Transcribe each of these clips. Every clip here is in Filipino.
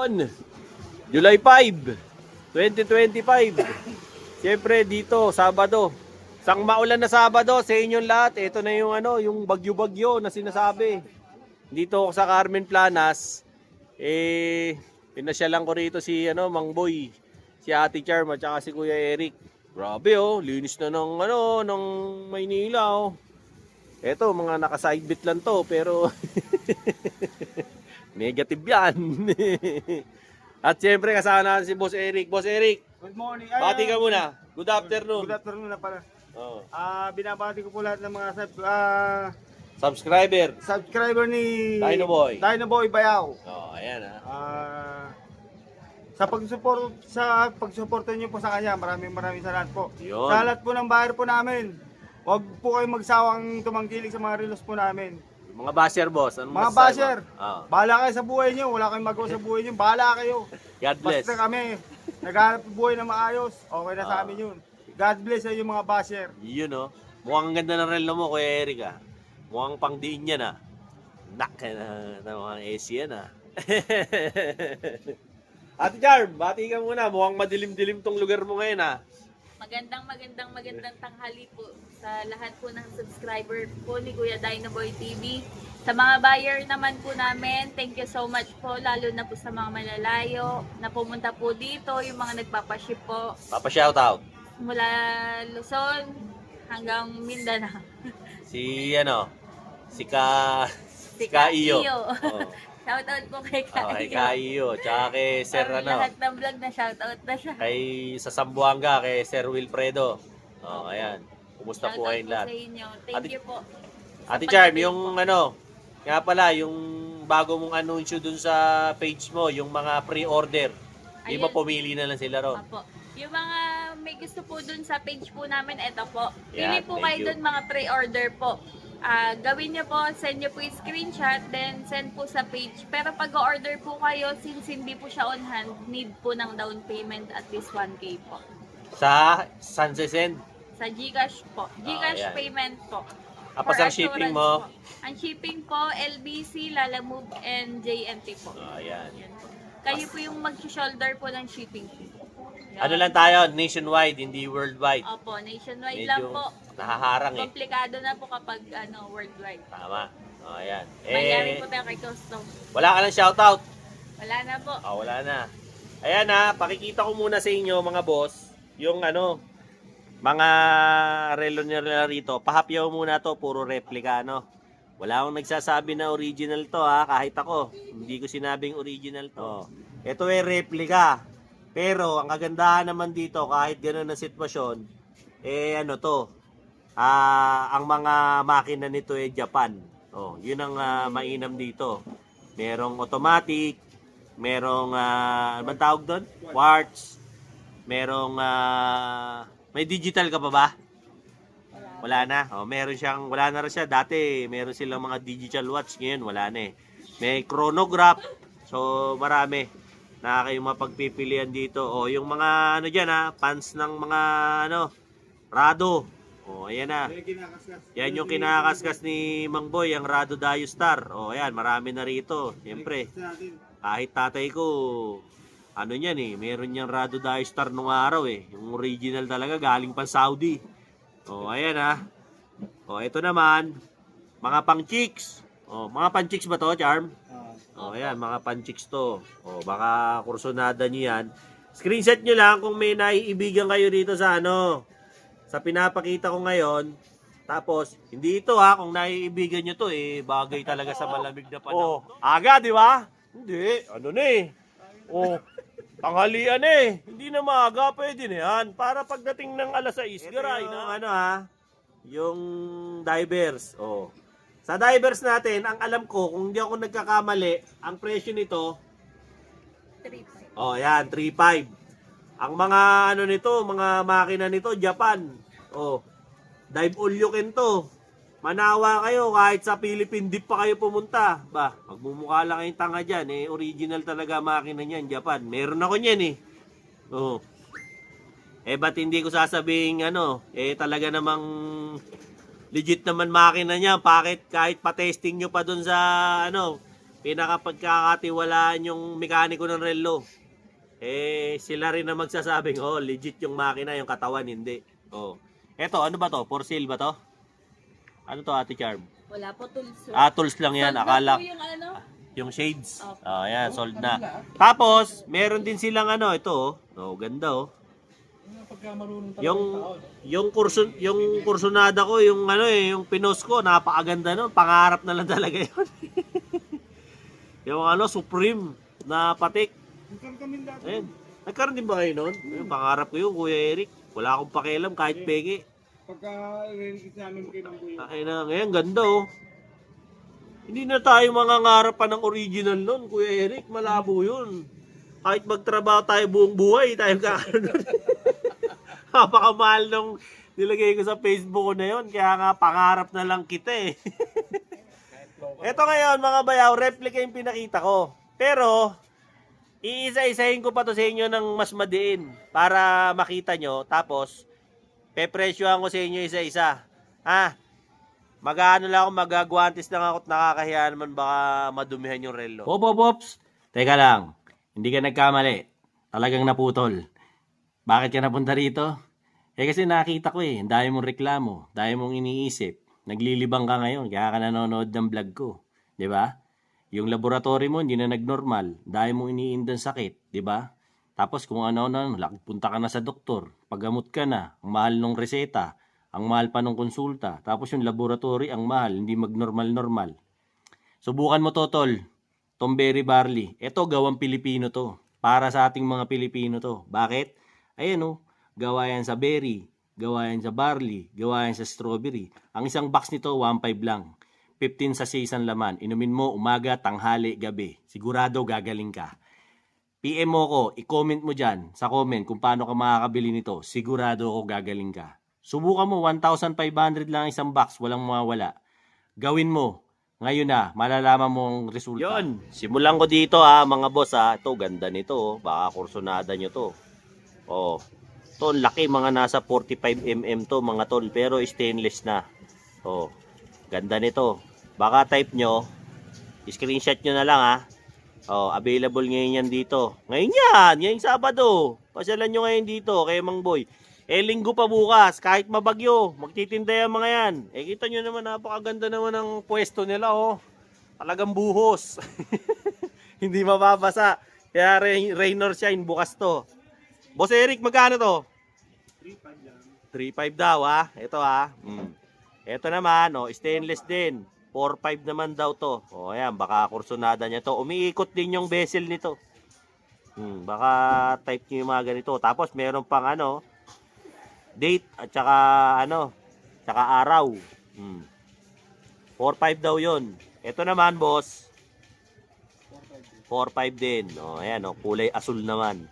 Yun. July 5, 2025. Siyempre dito, Sabado. Sang maulan na Sabado sa inyong lahat. Ito na yung yung bagyo-bagyo na sinasabi. Dito ako sa Carmen Planas. Pinasyalan ko rito si Mang Boy, si Ate Charm at saka si Kuya Eric. Grabe linis na ng Maynila Eto, mga naka-sidebit lang to, pero negative yan. At siyempre kasama natin si Boss Eric. Boss Eric, Good morning. bati ka muna. Good afternoon. Good afternoon na pala. Oh. Binabati ko po lahat ng mga Subscriber. subscriber ni Dinoboy. Dinoboy Bayaw. Ayan Sa pagsuporta niyo po sa kanya, maraming salamat po. Yun. Sa lahat po ng buyer po namin, huwag po kayong magsawang tumangkilik sa mga relos po namin. Mga basher, boss. Ano Mga masasabi mo? basher, bahala kayo sa buhay niyo, wala kayong magawa sa buhay niyo, bahala kayo. God bless. Basta kami, naghanap ng buhay na maayos, okay na sa amin yun. God bless sa yung mga basher. Yun Mukhang ang ganda ng relo mo, Kuya Eric Mukhang pangdiin yan Nak na mga AC yan Ate Charm, bati ka muna. Mukhang madilim-dilim tong lugar mo ngayon Magandang tanghali po sa lahat po ng subscriber po ni Kuya Dinoboy TV. Sa mga buyer naman po namin, thank you so much po, lalo na po sa mga malalayo na pumunta po dito, yung mga nagpapaship po Papa-shoutout. mula Luzon hanggang Mindanao. Si Ka Iyo. Oh. Shoutout po kay Kaiyo. Kay Ka Iyo. Tsaka kay Sir Lahat ng vlog na shoutout na siya. Kay sa Sambuanga, kay Sir Wilfredo. Ayan. Kumusta po kayong lahat? Sa inyo. Thank you po. Ate Charm, yung nga pala, yung bago mong anunsyo dun sa page mo, yung mga pre-order. Di ba Ayun. pumili na lang sila ron? Apo. Yung mga may gusto po dun sa page po namin, eto po. Yan, Pili po thank kayo you. dun mga pre-order po. Gawin nyo po, send nyo po yung screenshot, then send po sa page. Pero pag-order po kayo, since hindi po siya on hand, need po ng down payment at least 1K po. Saan send? Sa Gcash po. Gcash yan. payment po. Tapos For ang shipping assurance mo? po. Ang shipping po, LBC, Lalamove, and JNT po. Ayan. Yan po. Kayo po yung mag-shoulder po ng shipping. Yan. Ano lang tayo, nationwide, hindi worldwide. Opo, nationwide lang Medyo po. nahaharang Komplikado na po kapag worldwide. Tama. Ayan. Mangyari po tayo kay custom. Wala ka ng shoutout. Wala na po. Wala na. Ayan pakikita ko muna sa inyo mga boss, yung mga relo nila rito. Pahapyaw muna to, puro replica Wala akong nagsasabi na original to kahit ako. Hindi ko sinabing original to. Ito replica. Pero ang kagandahan naman dito, kahit gano'n ang sitwasyon, ang mga makina nito Japan. Yun ang mainam dito. Merong automatic, merong anong tawag doon? Quartz. Merong may digital ka pa ba? Wala na. Wala na rin siya. Dati meron silang mga digital watch, ngayon wala na May chronograph. So marami na kayong mapagpipilian dito. Yung mga diyan fans ng mga Rado. Ayan Yan yung kinakaskas ni Mang Boy, ang Rado Diostar. Ayan, marami na rito. Siyempre, kahit tatay ko, niyan meron niyang Rado Diostar nung araw Yung original talaga, galing pa Saudi. Ayan ito naman, mga pang-chicks. Mga pang-chicks ba to, Charm? Ayan, mga pang-chicks to. Baka kursunada nyo yan. Screenshot nyo lang kung may naiibigan kayo dito sa sa pinapakita ko ngayon. Tapos, hindi ito kung naiibigan nyo to bagay talaga sa malamig na panahon. Aga, di ba? Hindi, tanghalian Hindi na maaga, pwede na yan. Para pagdating ng alas 6, garay na. Yung divers. Sa divers natin, ang alam ko, kung hindi ako nagkakamali, ang presyo nito, 3.5. yan, 3.5. Ang mga nito, mga makina nito, Japan. Dive all you can to. Manawa kayo, kahit sa Philippine Deep pa kayo pumunta. Magmumukha lang kayong tanga dyan. Original talaga makina niyan, Japan. Meron ako niyan ba't hindi ko sasabihin talaga namang legit naman makina niya. Bakit kahit pa-testing nyo pa dun sa pinakapagkakatiwalaan yung mekaniko ng relo. Eh, sila rin na magsasabing, oh, legit yung makina, yung katawan, hindi. Oh. Eto, ano ba to? For sale ba to? Ano to, Ate Charm? Wala po, tools. Tools lang yan. Sold na Akala, po yung ano. yung shades. Okay. Ayan, sold na. Tapos, meron din silang ano, ito, oh. Ganda, oh. Yung kursunada ko, yung ano yung pinos ko, napakaganda nun. Pangarap na lang talaga yun. Yung ano, Supreme na patik. Ayun. Nagkaroon din ba kayo nun? Yung pangarap ko yun, Kuya Eric. Wala akong pakialam kahit peke. Pagka release namin kay Mang Kuya. Ay na, ngayon ganda oh. Hindi na tayo mangangarap pa ng original nun, Kuya Eric. Malabo yun. Kahit magtrabaho tayo buong buhay, tayo kakaroon. Napakamahal nung nilagay ko sa Facebook ko na yun. Kaya nga, pangarap na lang kita eh. Ito ngayon, mga bayaw, replica yung pinakita ko. Pero, iisa-isahin ko pa to sa inyo ng mas madiin para makita nyo. Tapos, pepresyohan ko sa inyo isa-isa. Mag-ano lang ako, magagwantis lang ako at nakakahiya naman baka madumihan yung relo. Pops! Teka lang, hindi ka nagkamali. Talagang naputol. Bakit ka napunta rito? Kasi nakita ko ang dami mong reklamo, dami mong iniisip. Naglilibang ka ngayon, kaya ka nanonood ng vlog ko. 'Di ba? Yung laboratory mo hindi na nagnormal, dahil mo iniindang sakit, 'di ba? Tapos kung ano-ano, punta ka na sa doktor, paggamot ka na, ang mahal ng reseta, ang mahal pa ng konsulta, tapos yung laboratory ang mahal, hindi magnormal-normal. Subukan mo to, tol. Tomberry barley. Ito gawang Pilipino to. Para sa ating mga Pilipino to. Bakit? Ayan oh, gawa yan sa berry, gawa yan sa barley, gawa yan sa strawberry. Ang isang box nito, 1.5 lang. 15 sa isang laman. Inumin mo umaga, tanghali, gabi. Sigurado gagaling ka. PM mo ko, i-comment mo dyan sa comment kung paano ka makakabili nito. Sigurado ako gagaling ka. Subukan mo, 1,500 lang isang box, walang mawawala. Gawin mo. Ngayon na, malalaman mo ang resulta. Yun, simulan ko dito mga boss Ito, ganda nito oh. Baka kursunada nyo to. Oh, to laki, mga nasa 45mm to mga tol, pero stainless na. Oh, ganda nito. Baka type nyo, screenshot nyo na lang Oh, available ngayon yan dito. Ngayon yan, ngayong Sabado. Pasyalan nyo ngayon dito kay Mang Boy. Linggo pa bukas, kahit mabagyo, magtitinda yung mga yan. Kita nyo naman, napakaganda naman ng pwesto nila oh. Talagang buhos. Hindi mababasa. Kaya rain or shine, bukas to. Boss Eric, magkano to? 3.5 lang. 3.5 daw Ito Ito naman, stainless din. 4.5 naman daw to. Ayan, baka kursunada niya to. Umiikot din yung bezel nito. Baka type niyo yung mga ganito. Tapos meron pang date at saka araw. 4.5 daw yun. Ito naman, boss. 4.5 din. Ayan, kulay asul naman.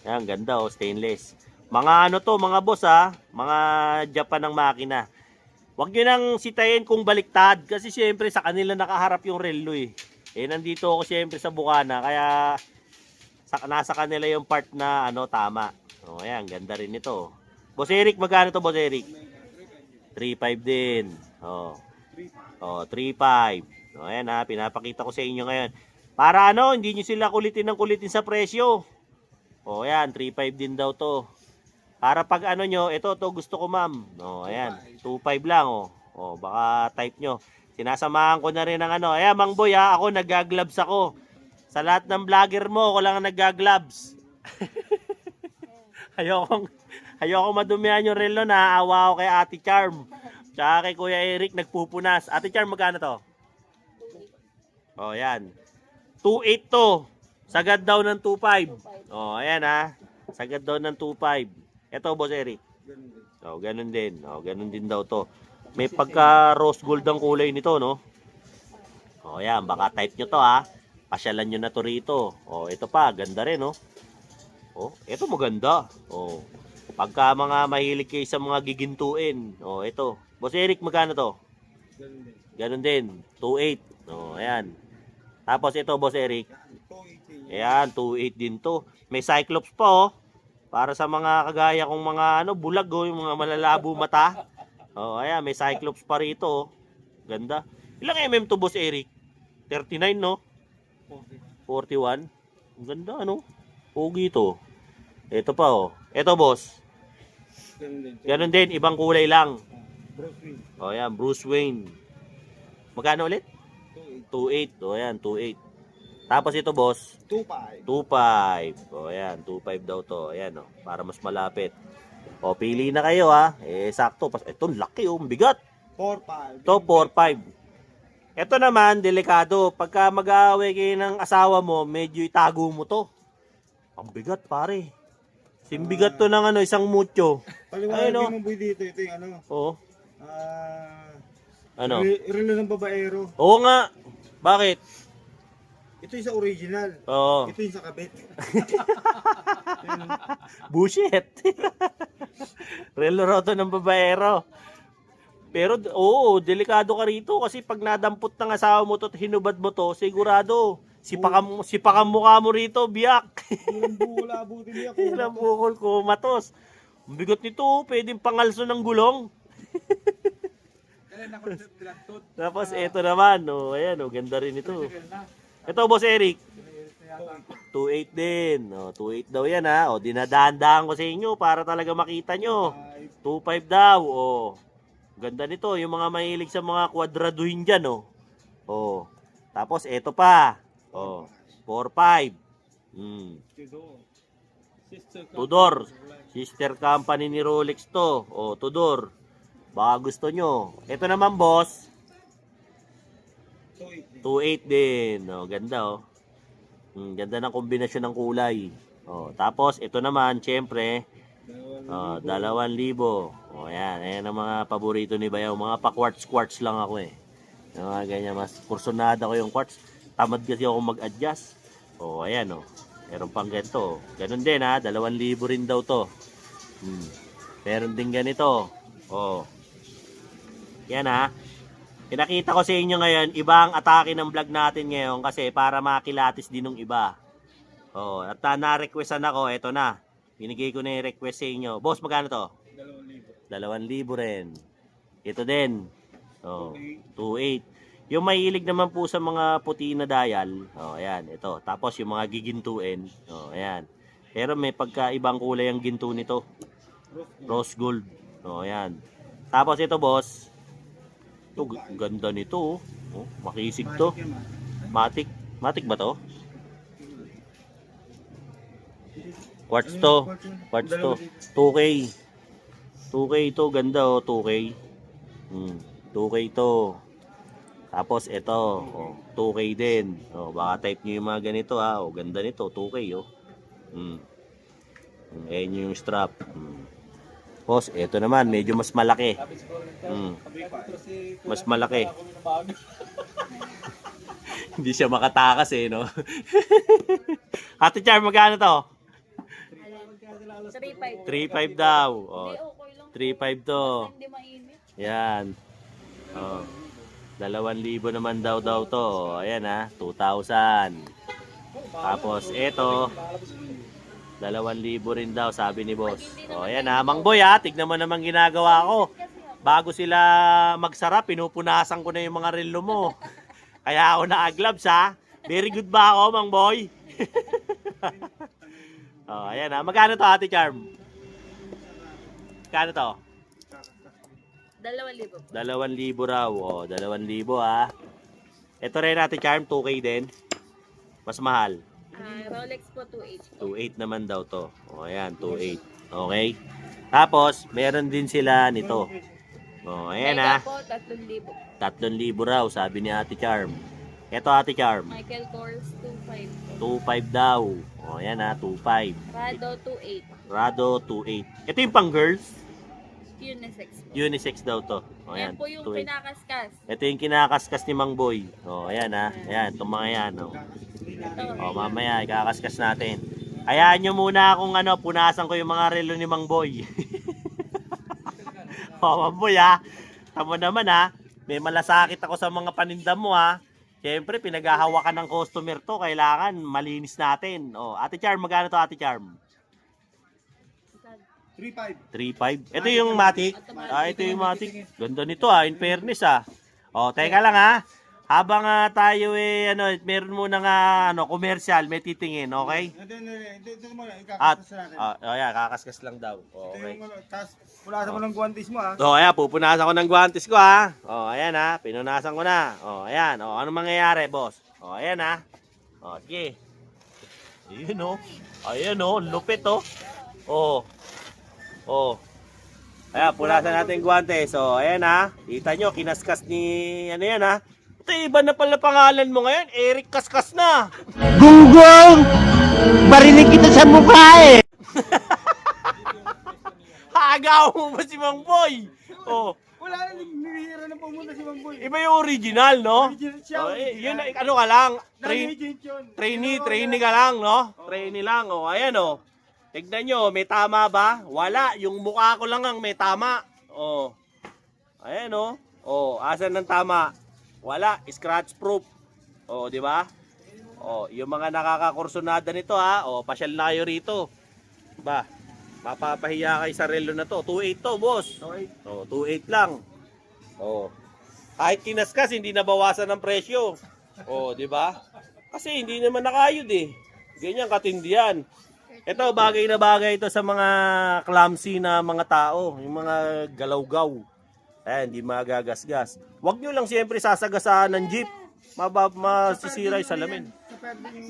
Ayan, ganda stainless. Mga to, mga boss mga Japan ng makina. Huwag nyo nang sitayin kung baliktad kasi siyempre sa kanila nakaharap yung relo nandito ako siyempre sa Bukana kaya nasa kanila yung part na tama. Ayan, ganda rin ito. Boss Eric, magkano to, Boss Eric? 3.5 din. 3.5. Ayan pinapakita ko sa inyo ngayon. Para hindi nyo sila kulitin ng kulitin sa presyo. Ayan, 3.5 din daw to. Para pag nyo, ito gusto ko ma'am. Ayan, 2.5 lang baka type nyo. Sinasamahan ko na rin ng ayan, Mang Boy ako nag-gloves ako. Sa lahat ng vlogger mo, ako lang nag-gloves. Ayoko madumihan yung relo, naaawa ako kay Ate Charm. Tsaka kay Kuya Eric nagpupunas. Ate Charm, magkano to? Ayan. 2.8 to. Sagad daw ng 2.5. Ayan Sagad daw ng 2.5. Ito, Boss Eric. Ganun din. Ganun din daw to. May pagka rose gold ang kulay nito, no? Ayan, baka type nyo to, Pasyalan nyo na to rito. Ito pa, ganda rin, no? Ito maganda. Pagka mga mahilig kayo sa mga gigintuin. Ito. Boss Eric, magkano to? Ganun din. 2.8. Ayan. Tapos ito, Boss Eric. Ayan, 2.8 din to. May Cyclops pa, para sa mga kagaya kong mga bulag yung mga malalabo mata. Ayan, may Cyclops pa rito. Ganda. Ilang mm to, Boss Eric? 39, no? 41. Ang ganda, ano? Pogi to. Ito pa, oh. Ito, boss. Ganun din, ibang kulay lang. Bruce Wayne. O, yan, Bruce Wayne. Magkano ulit? 2.8. O, yan, 2.8. Tapos ito, boss. 2.5. 2.5. O, yan, 2.5 daw to. Ayan, o, para mas malapit. O, pili na kayo, ha. Eh, sakto. Ito, laki, oh. Bigat. 4.5. Ito, 4.5. Ito naman, delikado. Pagka mag-aaway kayo ng asawa mo, medyo itago mo to. Ang bigat, pare. Simbigat to ng ano, isang mucho. Paliwanag Ayun, oh. yung boy dito. Ito yung ano. Oo. Ano? Relo ng babaero. Oo nga. Bakit? Ito yung sa original. Oo. Ito yung sa kabit. Bullshit. Relo raw to ng babaero. Pero, oo, delikado ka rito kasi pag nadampot ng asawa mo to at hinubad mo to, sigurado, sipakan mukha mo rito, biyak. Ilang bula, buti niya. Ilang bukol ko, matos. Ang bigot nito, pwedeng pangalso ng gulong. Tapos, eto naman, oh, ayan, oh, ganda rin ito. Ito, Boss Eric. 2.8 din. Oh, 2.8 daw yan, ha. Oh, dinadaan-daan ko sa inyo para talaga makita nyo. 2.5 daw, oh. Ganda nito, yung mga mahilig sa mga kwadraduhin dyan, oh. Oh. Tapos, eto pa. Oh. 4.5. Tudor. Sister company ni Rolex to. Oh, Tudor. Baka gusto nyo. Ito naman, boss. 2.8 din. Oh, ganda, oh. Ganda ng kombinasyon ng kulay. Oh, tapos, ito naman, syempre, 2,000. O, ayan. Ayan ang mga paborito ni Bayaw. Mga pa-quartz-quartz lang ako eh. Yung mga ganyan. Mas kursunada ko yung quartz. Tamad kasi ako mag-adjust. O, ayan o. Meron pang ganito. Ganon din ha. 2,000 rin daw to. Meron din ganito. O. Yan ha. Pinakita ko sa inyo ngayon, iba ang atake ng vlog natin ngayon kasi para makilatis din ng iba. O, at na-requestan ako. Eto na. Binigay ko na yung request sa inyo. Boss, magkano to? 2,000 rin. Ito din. Oh, 2.8. Yung mahilig naman po sa mga puti na dial. Oh, ayan. Ito. Tapos yung mga gigintuin. Oh, ayan. Pero may pagkaibang kulay ang ginto nito. Rose gold. Oh, ayan. Tapos ito, boss. Ito, ganda nito. Oh, makisig to. Matic. Matic ba to? Quartz to. Quartz to. 2K. 2K to. Ganda oh. 2K. 2K to. Tapos ito. Oh, 2K din. Oh, baka type nyo yung mga ganito ha. Oh, ganda nito. 2K oh. Ayan yung strap. Tapos ito naman. Medyo mas malaki. Mas malaki. Hindi siya makatakas eh no. Ate Char, magkano to? 3.5. 3.5 daw. Oh, Hindi, okay lang. 3.5 to. Hindi mainit. Yan. Oh. 2,000 naman daw to. Ayan ha, 2,000. Tapos ito 2,000 rin daw sabi ni boss. Oh, ayan ha, Mang Boy ha, tignan mo naman ginagawa ko. Bago sila magsara, pinupunasan ko na yung mga relo mo. Kaya ako na-gloves ha. Very good ba ako, Mang Boy? Oh, ayan ha. Magkano to, Ate Charm? Magkano to? 2,000. 2,000 raw. Oh, 2,000 ha. Ito rin, Ate Charm, 2K din. Mas mahal. Rolex po 2.8. 2.8 naman daw to. O, ayan, 2.8. Okay? Tapos, meron din sila nito. O, ayan ha. Mega po, 3,000. 3,000 raw, sabi ni Ate Charm. Ito, Ate Charm. Michael Kors 2.5. 2.5 daw. O, ayan ha, 2.5. Rado 2.8. Rado, 2.8. Ito yung pang girls. Unisex po. Unisex daw to. O, Ayan ayan, po yung 2.8. kinakaskas. Ito yung kinakaskas ni Mang Boy. O, ayan ha. Ayan, itong mga yan. O, Ito. mamaya, ikakaskas natin. Hayaan nyo muna akong punasan ko yung mga relo ni Mang Boy. O, Mang Boy ha. Tama naman ha. May malasakit ako sa mga paninda mo ha. Siyempre, pinaghahawakan ng customer to. Kailangan malinis natin. O, Ate Charm, magkano to, Ate Charm? 3.5. 3.5. Ito yung Matic. Ito yung Matic. Ganda nito in fairness O, teka lang ha. Habang tayo meron muna nga commercial, may titingin, okay? Ito mo, At ikakasas natin. ayan, kakaskas lang daw. Ito Okay. yung tapos punasan mo ng guwantes mo ha. So, ayan, pupunasan ko ng guwantes ko, ha. Oh, ayan, ha. Pinunasan ko na. Oh, ayan. Oh, ano mangyayari, boss? Oh, ayan, ha. Oh, sige. Ayun, oh. Ayan, oh. Lupit, oh. Oh. Oh. Ayan, punasan natin yung guwantes. So, ayan, ha. Kita nyo, kinaskas ni, ano yan, ha. Ito, iba na pala pangalan mo ngayon. Eric Kaskas na. Gunggong! Barinig kita sa mukha eh! Haagaw mo ba si Mang Boy? Oh. Wala na, nihira na pumunta si Mang Boy. Iba yung original, no? Original siya, Oh, original. yun, ano ka lang, Non-agent yun. trainee ka lang, no? Trainee lang, oh, ayan, oh. Tignan nyo, may tama ba? Wala, yung mukha ko lang ang may tama. Oh, ayan, oh. Oh, asan ng tama? Wala, scratch proof. Oh, di ba? Oh, yung mga nakakakursonada nito, ha? Oh, pasyal na kayo rito. Ba, mapapahiya kay sa relo na to. 2.8 to, boss. Okay. Oh, 2.8 lang. Oh. Kahit kinaskas, hindi nabawasan ng presyo. Oh, di ba? Kasi hindi naman nakayod eh. Ganyan katindi yan. Ito, bagay na bagay ito sa mga clumsy na mga tao. Yung mga galaw-gaw. Ayan, hindi magagasgas. Huwag nyo lang siyempre sasagasaan ng jeep. Masisira yung salamin.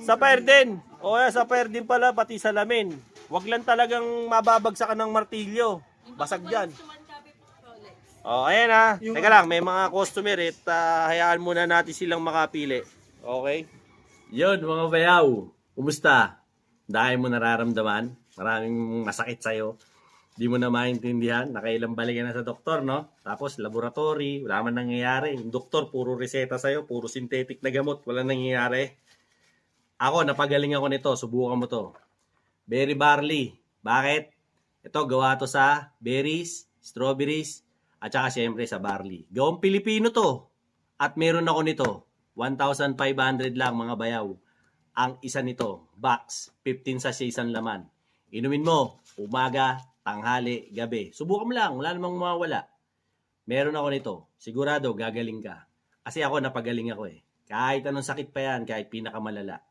Sa fire din. O sa fire din pala, pati salamin. Huwag lang talagang mababagsakan ng martilyo. Basag dyan. O, ayan ha. Teka lang, may mga customer at hayaan muna natin silang makapili. Okay? Yun, mga bayaw. Kumusta? Dahil mo nararamdaman, maraming masakit sa'yo. Di mo na maintindihan, nakailang balikan na sa doktor, no? Tapos laboratory, wala man nangyayari. Yung doktor, puro reseta sa'yo, puro synthetic na gamot, wala nangyayari. Ako, napagaling ako nito, subukan mo to. Berry barley. Bakit? Ito, gawa to sa berries, strawberries, at saka siyempre sa barley. Gawang Pilipino to. At meron ako nito, 1,500 lang mga bayaw. Ang isa nito, box, 15 sachets ang laman. Inumin mo, umaga, tanghali, gabi. Subukan mo lang, wala namang mawawala. Meron ako nito. Sigurado, gagaling ka. Kasi ako, napagaling ako eh. Kahit anong sakit pa yan, kahit pinakamalala.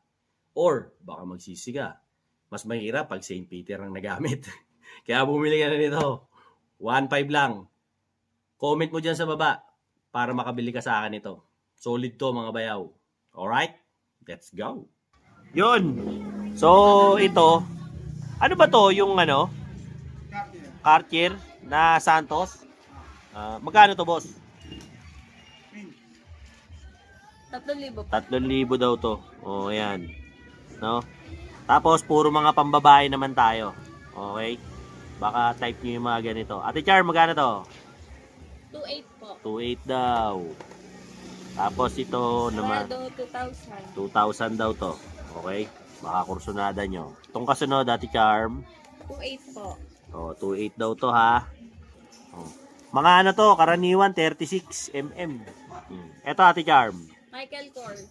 Or, baka magsisi ka. Mas mahirap pag St. Peter ang nagamit. Kaya bumili ka na nito. 1.5 lang. Comment mo dyan sa baba para makabili ka sa akin ito. Solid to mga bayaw. Alright? Let's go. Yun. So, ito. Ano ba to? Yung Cartier na Santos. Magkano to, boss? 3,000 po. 3,000 daw to. Oh, ayan. No? Tapos, puro mga pambabae naman tayo. Okay? Baka type nyo yung mga ganito. Ate Char, magkano to? 2,800 po. 2.8 daw. Tapos ito naman. Prado, 2,000. 2,000 daw to. Okay? Baka kursunada nyo. Itong kasunod, Ate Charm. 2,800 po. Oh, 2.8 daw to ha. Oh. Mga to, karaniwan 36 mm. Ito Ate Charm. Michael Kors,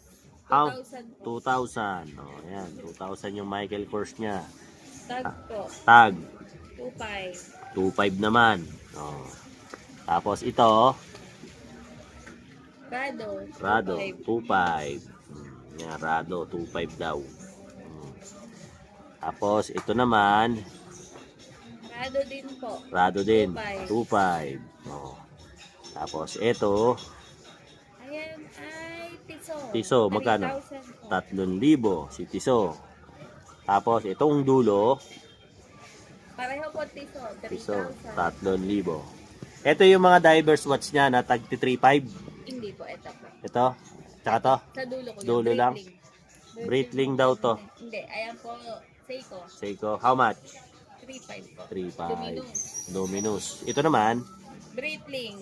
How? 2,000 po. 2,000. Oh, ayan, 2,000 yung Michael Kors niya. Tag po, Tag, 2,500. 2.5 naman. Oh. Tapos ito, Prado, 2,500. 2.5. Yan, Rado, 2.5 daw. Tapos ito naman, Prado din po. Rado din, 2.5. 2.5. Oh. Tapos ito, Ayan ay Tiso. Tiso, magkano? 3,000 po. 3,000 si Tiso. Tapos itong dulo, Pareho po Tiso, Tiso, 3,000. 3,000. Ito yung mga divers watch niya na tag 3.5. Hindi po, ito po. Ito, tsaka to, Sa dulo ko. Dulo lang? Breitling daw to. Hindi, ayan po, Seiko. Seiko, how much? 3,500 po. 3.5. Luminous. Ito naman, Breitling,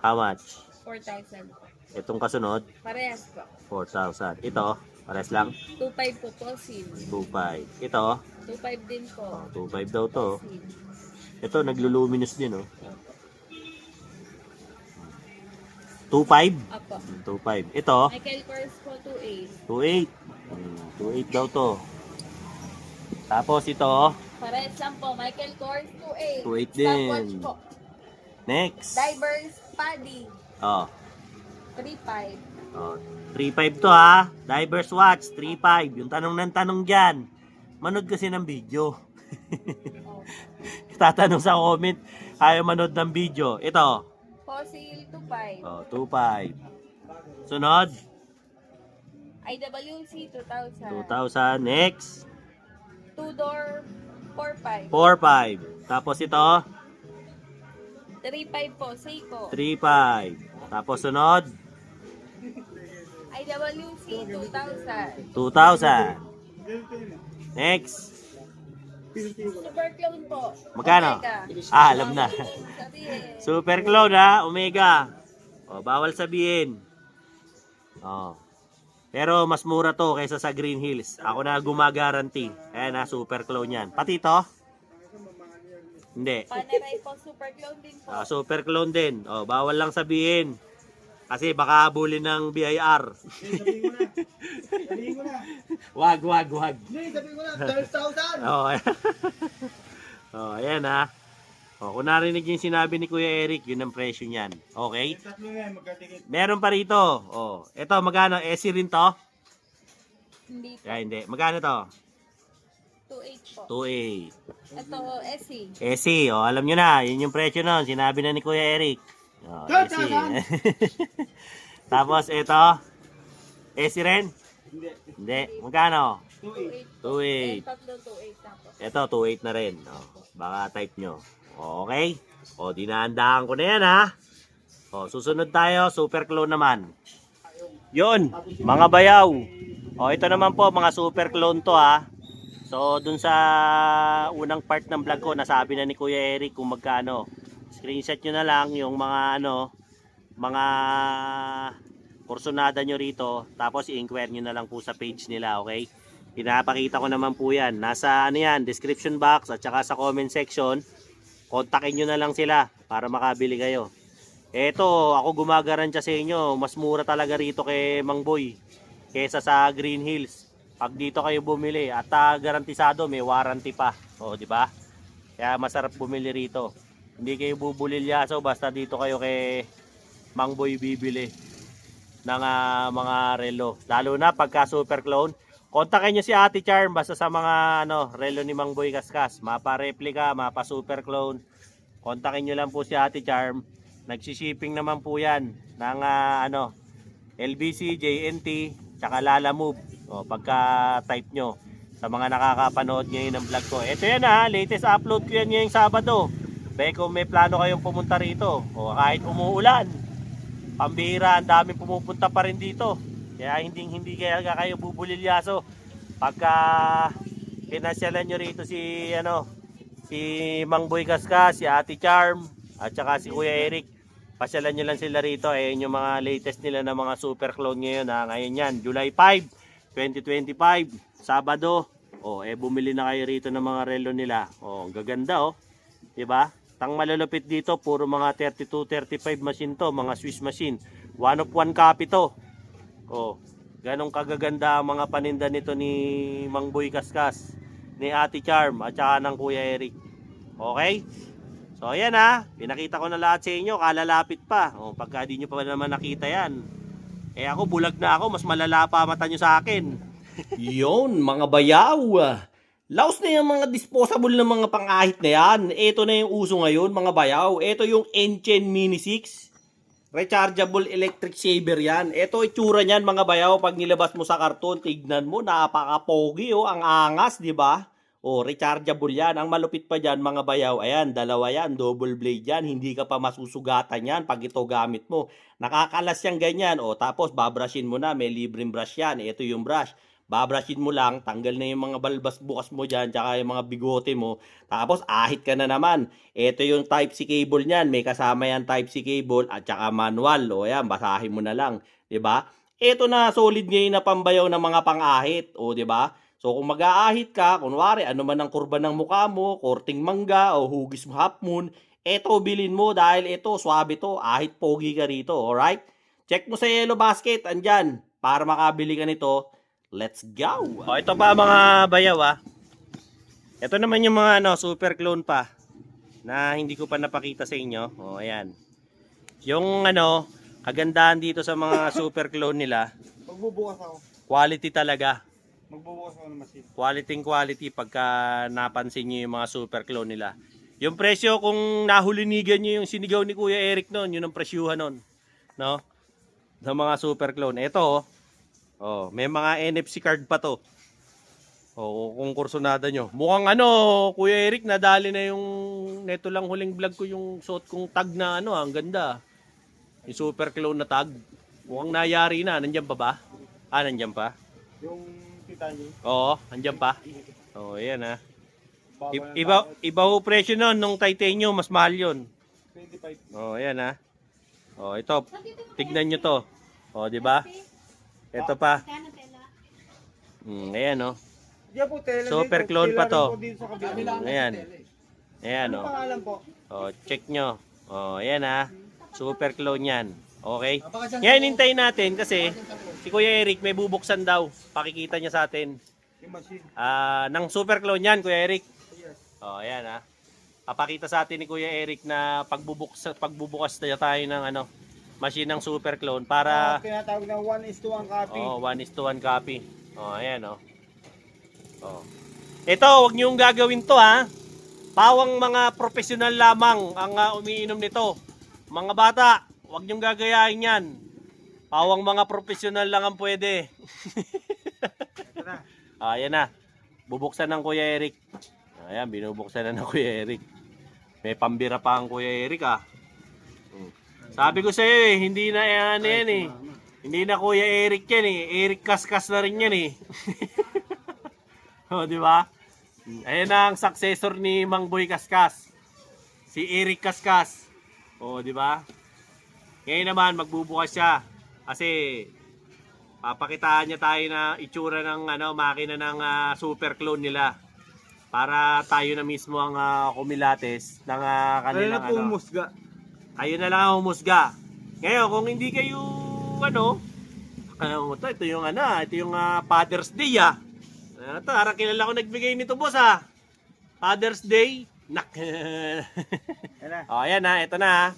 how much? 4,000 po. Itong kasunod, Parehas po. 4,000. Ito, pares lang, 2,500 po po, Sin. 2.5. Ito, 2,500 din po. 2.5 daw to. Sin. Ito, nagluluminous din, oh. 2.5? Apo. 2.5. Ito, Michael Kors po, 2.8. 2,800. 2.8 daw to. Tapos ito, Parehas lang po. Michael Kors, 2,800. 2,800 din. Stopwatch po. next. Divers Paddy. Oh. 3.5. Oh, 3.5 to ha. Divers watch, 3.5. Yung tanong ng tanong dyan. Manood kasi ng video. Oh. Tatanong sa comment, ayaw manood ng video. Ito, Fossil 2.5. oh, 2.5. Sunod, IWC 2,000. 2,000. Next, 2-door 4.5. 4.5. Tapos ito, 3.5 po, Seiko. 3.5. Tapos sunod, IWC 2,000. 2,000. Next, Super clone po. magkano? Omega. Alam na. Sabihin. Super clone ha, Omega. Oh, bawal sabihin. Oh. Pero mas mura to kaysa sa Green Hills. Ako na gumagaranti. Ayan ha, super clone yan. Pati to? Hindi. Panerai po, super clone din po. Ah, super clone din. Oh, bawal lang sabihin. Kasi baka habulin ng BIR. Sabihin ko na. Sabihin ko na. Wag. Sabihin ko na. 12,000. Oh, oh, ayan ha. Oh, kung narinig yung sinabi ni Kuya Eric, yun ang presyo niyan. Okay? Yung tatlo yan, magkatikit. Meron pa rito. Oh, ito magkano? SC rin to? Hindi po. Hindi. Magkano to? 2.8 po. 2.8. Ito, SE. SC, oh, alam nyo na, yun yung presyo nun. Sinabi na ni Kuya Eric. Oh, SC. Tapos ito, SC rin? Hindi. Magkano? 2.8. 2.8. Tatlo 2.8 na po. Ito, 2.8 na rin. Oh, baka type nyo. Okay? O, dinaandahan ko na yan, ha? O, susunod tayo, super clone naman. Yun, mga bayaw. O, ito naman po, mga super clone to, ha? So, dun sa unang part ng vlog ko, nasabi na ni Kuya Eric kung magkano. Screenshot nyo na lang yung mga, mga kursonada nyo rito. Tapos, i-inquire nyo na lang po sa page nila, okay? Pinapakita ko naman po yan. Nasa, description box at saka sa comment section. Kontakin nyo na lang sila para makabili kayo. Eto, ako gumagaransya sa inyo. Mas mura talaga rito kay Mang Boy kesa sa Green Hills. Pag dito kayo bumili at garantisado may warranty pa. O, di ba? Kaya masarap bumili rito. Hindi kayo bubulilyaso basta dito kayo kay Mang Boy bibili ng mga relo. Lalo na pagka super clone. Kontakin nyo si Ate Charm basta sa mga relo ni Mang Boy Kaskas. Mapa replica, mapa super clone. Kontakin nyo lang po si Ate Charm. Nagsishipping naman po yan ng LBC, JNT, tsaka Lala Move. O, pagka type nyo sa mga nakakapanood ngayon ng vlog ko. Ito yan ha, latest upload ko yan ngayong Sabado. Beke kung may plano kayong pumunta rito. O kahit umuulan. Pambihira, ang daming pumupunta pa rin dito. Kaya hindi kayo bubulilyaso pagka pinasyalan nyo rito si Mang Boy Kaskas, si Ate Charm at saka si Kuya Eric. Pasyalan nyo lang sila rito. Ayun yung mga latest nila na mga super clone ngayon ha. Ngayon yan, July 5, 2025, Sabado. O, bumili na kayo rito ng mga relo nila. O, ang gaganda oh. Diba? Tang malalupit dito, puro mga 32, 35 machine to, mga Swiss machine. One of one copy to. Oh, ganong kagaganda ang mga paninda nito ni Mang Boy Kaskas, ni Ate Charm at saka ng Kuya Eric. Okay? So ayan ha, pinakita ko na lahat sa inyo, kalalapit pa. Oh, pagka di nyo pa naman nakita yan, ako bulag na ako, mas malala pa mata nyo sa akin. Yon mga bayaw. Laos na yung mga disposable na mga pangahit na yan. Ito na yung uso ngayon mga bayaw. Ito yung Enchen Mini 6. Rechargeable electric saver yan. Ito itsura niyan mga bayaw. Pag nilabas mo sa karton, tignan mo, napaka-pogi oh. Ang angas, di ba? Oh, rechargeable yan. Ang malupit pa dyan mga bayaw. Ayan, dalawa yan. Double blade yan. Hindi ka pa masusugatan yan pag ito gamit mo. Nakakalas yan ganyan. Oh, tapos babrushin mo na. May libreng brush yan. Ito yung brush. Babrushin mo lang, tanggal na yung mga balbas bukas mo dyan, tsaka yung mga bigote mo. Tapos ahit ka na naman. Ito yung Type-C cable niyan. May kasama yan Type-C cable at tsaka manual. O yan, basahin mo na lang. 'Di ba? Ito na solid ngayon na pambayaw ng mga pang-ahit. O 'di ba? So kung mag-aahit ka, kunwari ano man ang kurba ng mukha mo, korting mangga o hugis mo half moon, ito bilin mo dahil ito, swabe to, ahit pogi ka rito. Alright? Check mo sa yellow basket, andyan. Para makabili ka nito. Let's go! O, ito pa mga bayaw ah. Ito naman yung mga super clone pa na hindi ko pa napakita sa inyo. O, ayan. Yung kagandahan dito sa mga super clone nila, Magbubukas ako. quality talaga. Magbubukas ako ng machine. Quality pagka napansin nyo yung mga super clone nila. Yung presyo, kung nahulinigan nyo yung sinigaw ni Kuya Eric noon, yun ang presyuhan noon. No? Sa mga super clone. Ito, may mga NFC card pa to. Kung kursunada nyo. Mukhang Kuya Eric, nadali na yung, neto lang huling vlog ko yung suot kong tag na ang ganda. Yung super clone na tag. Mukhang nayari na. Nandyan pa ba? Nandyan pa? Yung titanium. Oo, nandyan pa. Ayan ha. Baba ng Iba ho presyo nun, nung titanium, mas mahal yun. 25. Ayan ha. Ito, tignan nyo to. Di ba? Ito pa. Ayan Diyan po, tela Super dito. clone pa Tela rin to. po dito sa kabila. Ayan. Ayan Ano pangalan po? check nyo. Ayan ha. Super clone yan. Okay? Ngayon, hintayin natin kasi si Kuya Eric may bubuksan daw. Pakikita niya sa atin. Yung machine. Ng super clone yan, Kuya Eric. Yes. Ayan ha. Papakita sa atin ni Kuya Eric na pagbubukas na tayo ng machine ng super clone para Tinatawag na 1:1 copy. 1:1 copy. Ayan Ito, wag niyong gagawin to ha. Pawang mga profesional lamang ang umiinom nito. Mga bata, wag niyong gagayahin yan. Pawang mga profesional lang ang pwede. Ito na. Ayan na. Bubuksan ng Kuya Eric. Ayan, binubuksan na ng Kuya Eric. May pambira pa ang Kuya Eric Sabi ko sa iyo hindi na yan eh. Hindi na Kuya Eric yan eh. Eric Kaskas na rin yan eh. Di ba? Ayan na ang successor ni Mang Boy Kaskas. Si Eric Kaskas. Di ba? Ngayon naman magbubukas siya kasi papakitaan niya tayo na itsura ng makina ng super clone nila para tayo na mismo ang kumilates ng kanilang Ano na po musga? Kayo na lang ang humusga. Ngayon kung hindi kayo ito yung ito yung Father's Day Ito, harang kilala ko nagbigay nito boss Father's Day. Nak. Ayan ito na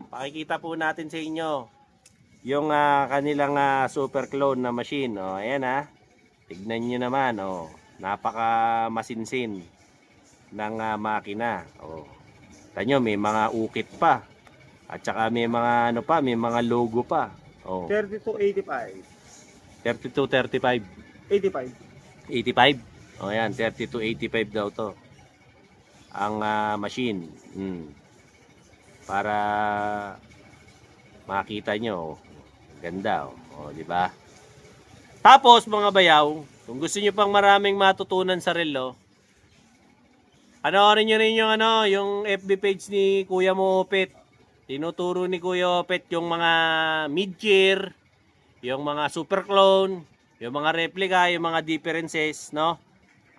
Pakikita po natin sa inyo yung kanilang super clone na machine. Ayan Tignan nyo naman. Napaka masinsin ng makina. Tanyo, may mga ukit pa. At saka may mga may mga logo pa. 3285. 3235. 85. 85. Ayan, 3285 daw to. Ang machine. Para makita nyo. Ganda di ba? Tapos mga bayaw, kung gusto niyo pang maraming matutunan sa relo, panoorin niyo rin yung FB page ni Kuya Mopet. Tinuturo ni Kuya Mopet yung mga mid-gear, yung mga super clone, yung mga replica, yung mga differences,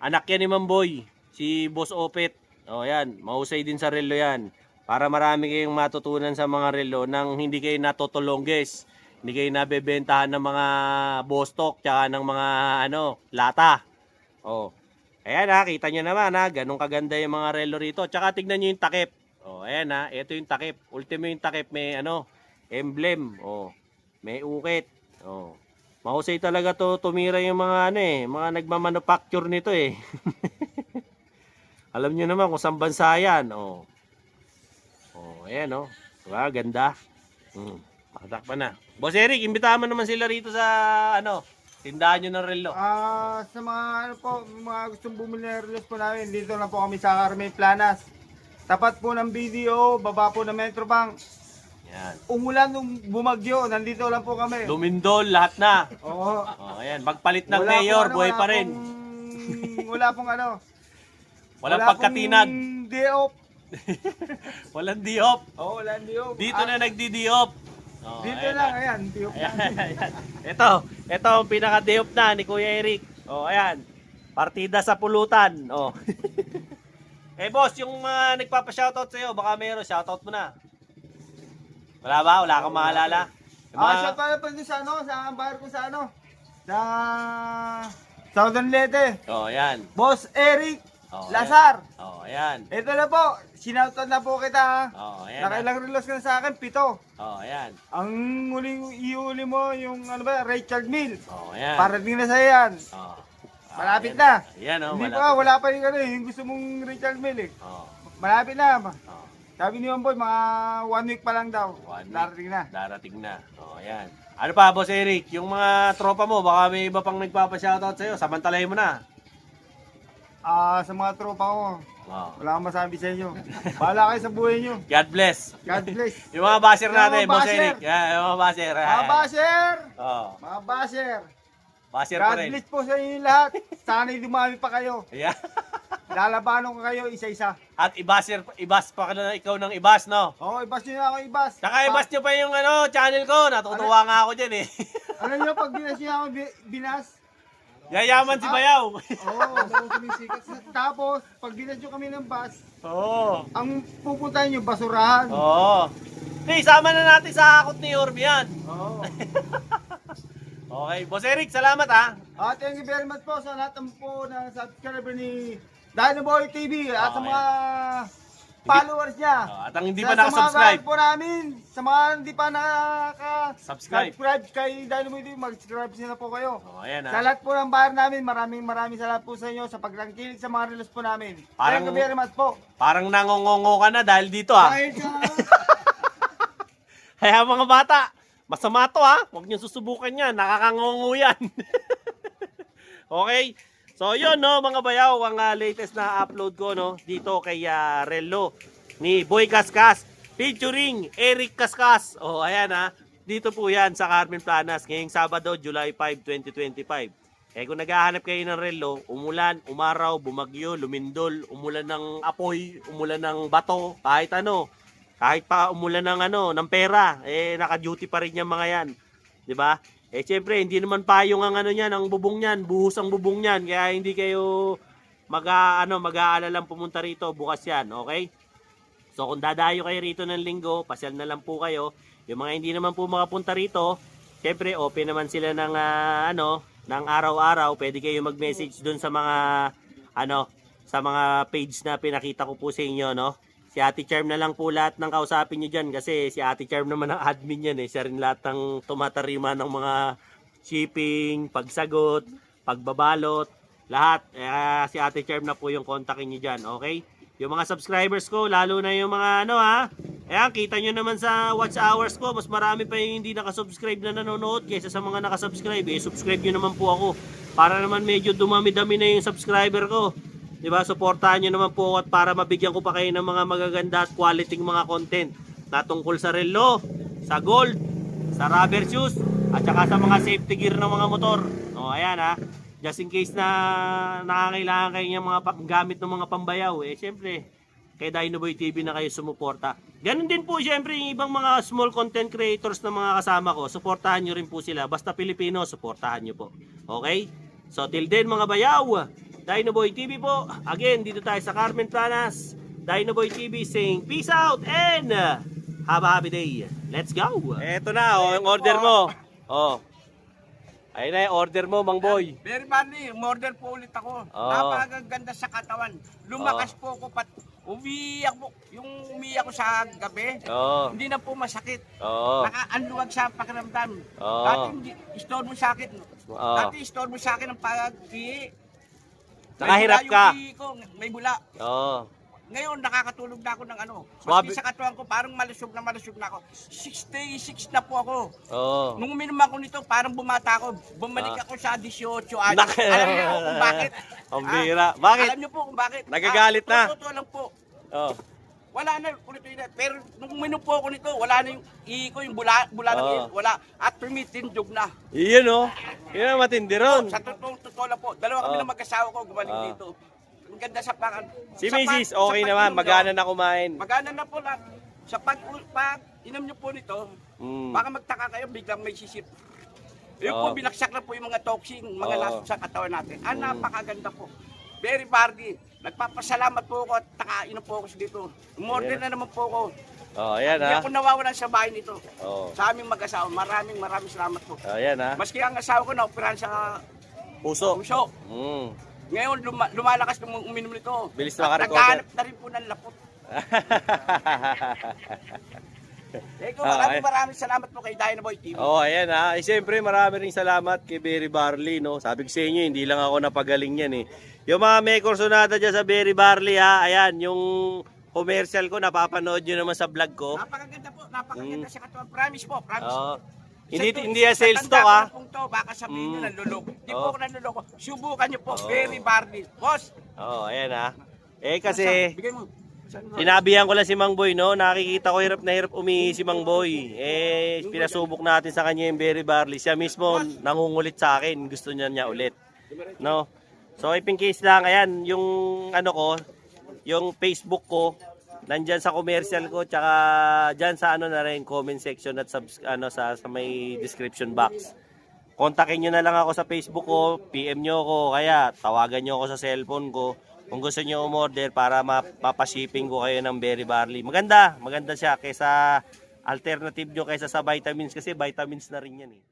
Anak yan ni Mamboy, si Boss Opet. Yan, mahusay din sa relo yan. Para marami kayong matutunan sa mga relo nang hindi kayo natutulongges. Hindi kayo nabebentahan ng mga Bostock tsaka ng mga lata. Ayan kita nyo naman ganun kaganda yung mga relo rito. Tsaka tignan nyo yung takip. Ayan ito yung takip. Ultimo yung takip may emblem. May ukit. Mahusay talaga to tumira yung mga mga nagmamanufacture nito Alam nyo naman kung saan bansa yan. Ayan diba? Ganda. Patakpan na. Boss Eric, imbitahan mo naman sila rito sa tindahan nyo ng relo. Sa mga mga gustong bumili ng relos po namin, dito lang po kami sa Carmen Planas. Tapat po ng BDO, baba po ng Metro Bank. Yan. Umulan bumagyo, nandito lang po kami. Lumindol, lahat na. Oo. Ayan, magpalit ng mayor, buhay pa rin. Wala pong Walang pagkatinag. Diop. Walang diop. Walang diop. Dito na nagdi-diop. Dito lang, ayan, diop. Ayan. Ito ang pinaka-diop na ni Kuya Eric. Ayan. Partida sa pulutan. Boss, yung nagpapa-shoutout sa'yo, baka mayroon, shoutout mo na. Wala ba? Wala kang maalala? Shoutout pa din sa sa bayar ko sa Southern Leyte. Ayan. Boss Eric Oh, Lazar. Oh, ayan. Ito na po, sinautan na po kita. Oh, ayan. Nakailang relos ka na sa akin, 7. Oh, ayan. Ang iuli mo, yung ano ba, Richard Mill. Oh, ayan. Parating na sa'yo yan. Oh. Malapit Ayan. na. Ayan, oh, Hindi malapit. pa, wala pa yung ano, yung gusto mong Richard Mill eh. Oh. Malapit na. Oh. Sabi ni Mamboy, mga 1 week pa lang daw. 1 week. Darating na. Darating na. Oh, ayan. Ano pa, Boss Eric? Yung mga tropa mo, baka may iba pang nagpapa-shoutout sa'yo. Samantalahin mo na. Sa mga tropa ko, Oh. wala akong masabi sa inyo. Bahala kayo sa buhay nyo. God bless. God bless. Yung mga basher Yung natin, mga Boss basher. Eric. Yeah, yung mga basher. Mga basher! Oh. Mga basher! Basher pa God rin. bless po sa inyo lahat. Sana'y dumami pa kayo. Yeah. Lalabanan ko kayo isa-isa. At ibas pa ka na ikaw ng ibas, no? Oo, ibas nyo na ako ibas. Tsaka ibas nyo pa yung channel ko. Natutuwa nga ako dyan eh. Ano nyo, pag binas nyo ako binas? Yayaman si Bayaw. Oo. Tapos, pag binas nyo kami ng bus, Oo. ang pupuntahan nyo, basurahan. Oo. Hey, sama na natin sa akot ni Orb yan. Oo. Okay. Boss Eric, salamat ha. Thank you very much po sa lahat ng po ng subscriber ni Dinoboy TV at sa Okay. mga followers niya. At ang hindi pa Sa mga nakasubscribe. mahal po namin, sa mga hindi pa Subscribe. subscribe kay Dinoboy TV, mag-subscribe sila po kayo. Oh, ayan Sa ha. lahat po ng bayan namin, maraming salamat po sa inyo sa pagtangkilik sa mga relos po namin. Parang- Thank you very much po. Parang nangongongo ka na dahil dito ha. Dahil sa Kaya mga bata, masama to ha. Huwag niyo susubukan yan. Nakakangongo yan. Okay. So yun no mga bayaw, ang latest na upload ko no dito kay Rello ni Boy Kaskas featuring Eric Kaskas. Oh ayan ha. Dito po yan sa Carmen Planas ngayong Sabado, July 5, 2025. Kung naghahanap kayo ng Rello, umulan, umaraw, bumagyo, lumindol, umulan ng apoy, umulan ng bato, kahit ano. Kahit pa umulan ng ng pera, naka-duty pa rin yung mga yan. 'Di ba? Siyempre, hindi naman payong ang niyan, ang bubong niyan, buhos ang bubong niyan, kaya hindi kayo mag-aalalang pumunta rito, bukas yan, okay? So kung dadayo kayo rito ng linggo, pasyal na lang po kayo. Yung mga hindi naman po makapunta rito, siyempre open naman sila ng ng araw-araw, pwede kayo mag-message dun sa mga sa mga page na pinakita ko po sa inyo, no? Si Ate Charm na lang po lahat ng kausapin nyo dyan kasi si Ate Charm naman ang admin yan eh. Siya rin lahat ng tumatarima ng mga shipping, pagsagot, pagbabalot, lahat. Si Ate Charm na po yung kontakin nyo dyan, okay? Yung mga subscribers ko, lalo na yung mga ayan, kita nyo naman sa watch hours ko, mas marami pa yung hindi nakasubscribe na nanonood kaysa sa mga nakasubscribe. Subscribe nyo naman po ako para naman medyo dumami-dami na yung subscriber ko. Diba? Suportahan nyo naman po at para mabigyan ko pa kayo ng mga magaganda at quality mga content na tungkol sa relo, sa gold, sa rubber shoes, at saka sa mga safety gear ng mga motor. O, ayan ha. Just in case na nakakailangan kayo ng mga gamit ng mga pambayaw, syempre, kay Dinoboy TV na kayo sumuporta. Ganun din po, syempre, yung ibang mga small content creators na mga kasama ko, suportahan nyo rin po sila. Basta Pilipino, suportahan nyo po. Okay? So, till then mga bayaw, Dinoboy TV po. Again, dito tayo sa Carmen Planas. Dinoboy TV saying peace out and have a happy day. Let's go. Eto na, yung order mo. Ayun na yung order mo, Mang Boy. Very funny, order po ulit ako. Oo. Napakaganda sa katawan. Lumakas po ako, umiiyak po. Yung umiiyak ko sa gabi, Oo. hindi na po masakit. Oo. Nakaanluwag sa pakiramdam. Oo. Dati istorbo sa akin. Oo. Dati istorbo sa akin ang pag-ihi. Nakahirap ka. Yung ihi ko, may bula. Oo. Ngayon, nakakatulog na ako ng Swabe. Maski sa katawan ko, parang malusog na ako. 66 na po ako. Oo. Nung uminom ako nito, parang bumata ako. Bumalik ako sa 18 anos. Nak- Alam niyo po kung bakit? Ang bihira. Bakit? Alam niyo po kung bakit? Nagagalit na. Totoo lang po. Oo. Wala na, ulit na. Pero nung uminom po ako nito, wala na yung ihi ko, yung bula ng ihi. Wala. At tumitindog na. Iyon oh. Yun ang matindi ron. Sa totoo lang po. Dalawa kami Oo. ng mag-asawa ko gumaling Oo. dito. Ang ganda sa pakan. Si Sa Mrs. pag- okay sa naman. pag-inom Magana nyo, na kumain. Magana na po lang. Sa pag-inom nyo po nito, baka magtaka kayo, biglang may sisip. Yung Oo. po, binaksak na po yung mga toxin, mga Oo. lasot sa katawan natin. Napakaganda po. Very party. Nagpapasalamat po ako at nakainom po ako dito. Umorder na naman po ako. Oh, ayan Hindi ha. ako nawawalan sa bahay nito. Oh. Sa aming mag-asawa, maraming salamat po. Ayan ha. Maski ang asawa ko na operahan sa Puso. puso. Mm. Ngayon, lumalakas nung uminom nito. Bilis At makarecover. naghahanap na rin po ng lapot. Eko, maraming salamat po kay Dynaboy TV. Oh, ayan ha. Siyempre, marami rin salamat kay Berry Barley, no? Sabi ko sa inyo, hindi lang ako napagaling yan eh. Yung mga may kursonada dyan sa Berry Barley ha, ayan, yung commercial ko, napapanood nyo naman sa vlog ko. Napakaganda po, napakaganda siya katuwa. Promise po, promise. Oo. Sa Hindi, to- hindi yan sa sales tanda talk ko ha. na pong to, baka sabihin nyo nanluloko. Hindi po Oo. ako nanluloko. Subukan nyo po, Oo. Berry Barley. Boss, Oo, ayan ha. Eh kasi, bigay mo. Saan mo? sinabihan ko lang si Mang Boy, no? Nakikita ko hirap na hirap umihi si Mang Boy. Eh, pinasubok natin sa kanya yung Berry Barley. Siya mismo nangungulit sa akin. Gusto niya ulit. No? So, if in case lang, ayan, yung ano ko, yung Facebook ko, nandyan sa commercial ko, tsaka dyan sa ano na rin, comment section at sa may description box. Kontakin nyo na lang ako sa Facebook ko, PM nyo ako, kaya tawagan nyo ako sa cellphone ko. Kung gusto nyo umorder para mapashipping ko kayo ng Berry Barley. Maganda siya kaysa alternative nyo kaysa sa vitamins kasi vitamins na rin yan eh.